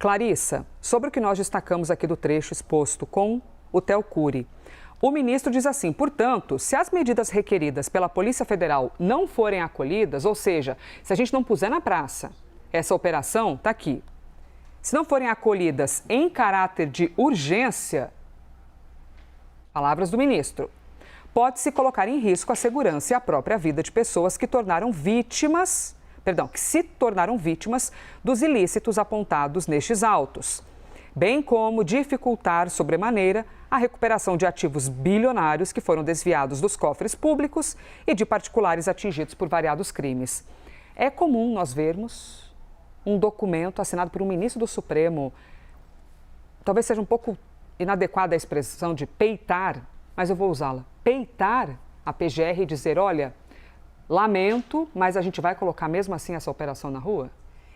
Clarissa, sobre o que nós destacamos aqui do trecho exposto com o Theo Cury. O ministro diz assim: portanto, se as medidas requeridas pela Polícia Federal não forem acolhidas, ou seja, se a gente não puser na praça essa operação, está aqui, se não forem acolhidas em caráter de urgência, palavras do ministro, pode-se colocar em risco a segurança e a própria vida de pessoas que se tornaram vítimas dos ilícitos apontados nestes autos, bem como dificultar sobremaneira a recuperação de ativos bilionários que foram desviados dos cofres públicos e de particulares atingidos por variados crimes. É comum nós vermos um documento assinado por um ministro do Supremo, talvez seja um pouco inadequada a expressão de peitar, mas eu vou usá-la, peitar a PGR e dizer, olha, lamento, mas a gente vai colocar mesmo assim essa operação na rua?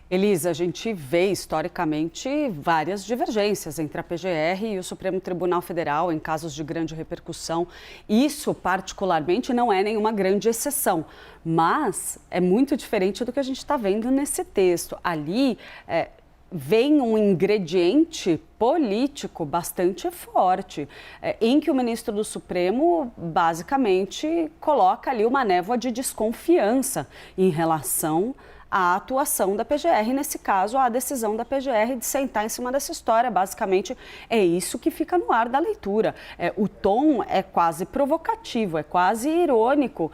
Elisa, a gente vê historicamente várias divergências entre a PGR e o Supremo Tribunal Federal em casos de grande repercussão. Isso, particularmente, não é nenhuma grande exceção, mas é muito diferente do que a gente está vendo nesse texto. Ali vem um ingrediente político bastante forte, em que o ministro do Supremo basicamente coloca ali uma névoa de desconfiança em relação à atuação da PGR, nesse caso, a decisão da PGR de sentar em cima dessa história. Basicamente, é isso que fica no ar da leitura. O tom é quase provocativo, é quase irônico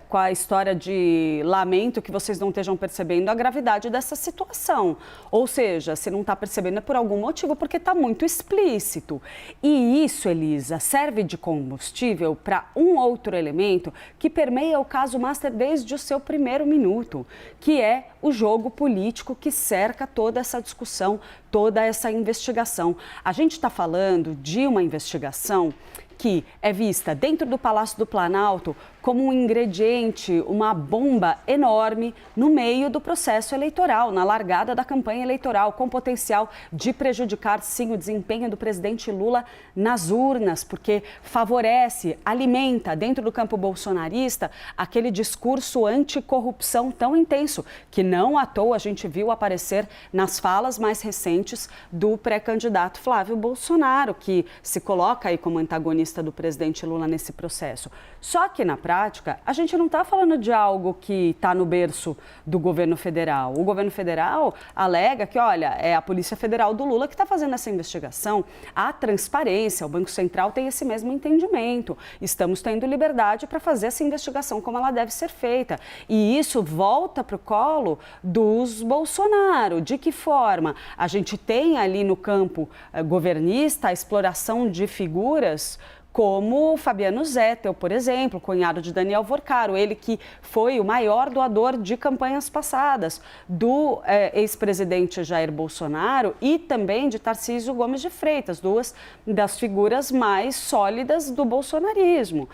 com a história de lamento que vocês não estejam percebendo a gravidade dessa situação. Ou seja, se não está percebendo é por algum motivo, porque está muito explícito. E isso, Elisa, serve de combustível para um outro elemento que permeia o caso Master desde o seu primeiro minuto, que é o jogo político que cerca toda essa discussão, toda essa investigação. A gente está falando de uma investigação que é vista dentro do Palácio do Planalto como um ingrediente, uma bomba enorme no meio do processo eleitoral, na largada da campanha eleitoral, com potencial de prejudicar, sim, o desempenho do presidente Lula nas urnas, porque favorece, alimenta dentro do campo bolsonarista aquele discurso anticorrupção tão intenso, que não à toa a gente viu aparecer nas falas mais recentes do pré-candidato Flávio Bolsonaro, que se coloca aí como antagonista do presidente Lula nesse processo. Só que, na prática, a gente não está falando de algo que está no berço do governo federal. O governo federal alega que, olha, é a Polícia Federal do Lula que está fazendo essa investigação. A transparência, o Banco Central tem esse mesmo entendimento. Estamos tendo liberdade para fazer essa investigação como ela deve ser feita. E isso volta para o colo dos Bolsonaro. De que forma? A gente tem ali no campo governista a exploração de figuras como Fabiano Zettel, por exemplo, cunhado de Daniel Vorcaro, ele que foi o maior doador de campanhas passadas do ex-presidente Jair Bolsonaro e também de Tarcísio Gomes de Freitas, duas das figuras mais sólidas do bolsonarismo.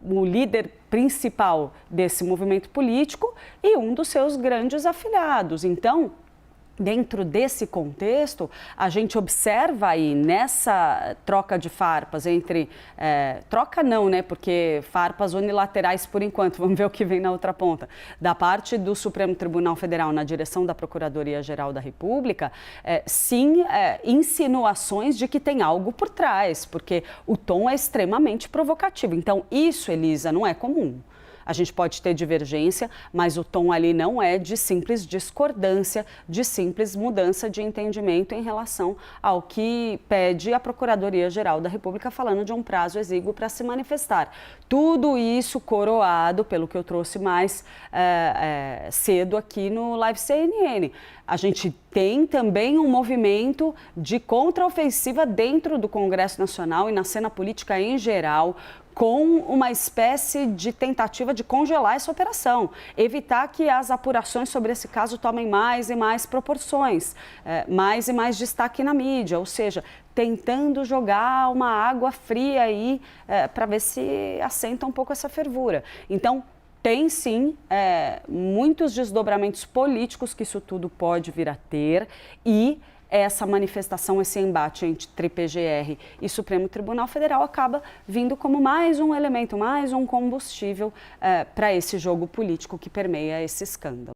O líder principal desse movimento político e um dos seus grandes afilhados. Então, dentro desse contexto, a gente observa aí nessa troca de farpas entre... troca não, né? Porque farpas unilaterais por enquanto, vamos ver o que vem na outra ponta. Da parte do Supremo Tribunal Federal na direção da Procuradoria-Geral da República, sim, insinuações de que tem algo por trás, porque o tom é extremamente provocativo. Então, isso, Elisa, não é comum. A gente pode ter divergência, mas o tom ali não é de simples discordância, de simples mudança de entendimento em relação ao que pede a Procuradoria-Geral da República, falando de um prazo exíguo para se manifestar. Tudo isso coroado pelo que eu trouxe mais cedo aqui no Live CNN. A gente tem também um movimento de contraofensiva dentro do Congresso Nacional e na cena política em geral, com uma espécie de tentativa de congelar essa operação, evitar que as apurações sobre esse caso tomem mais e mais proporções, mais e mais destaque na mídia, ou seja, tentando jogar uma água fria aí para ver se assenta um pouco essa fervura. Então, tem sim muitos desdobramentos políticos que isso tudo pode vir a ter e essa manifestação, esse embate entre PGR e Supremo Tribunal Federal acaba vindo como mais um elemento, mais um combustível para esse jogo político que permeia esse escândalo.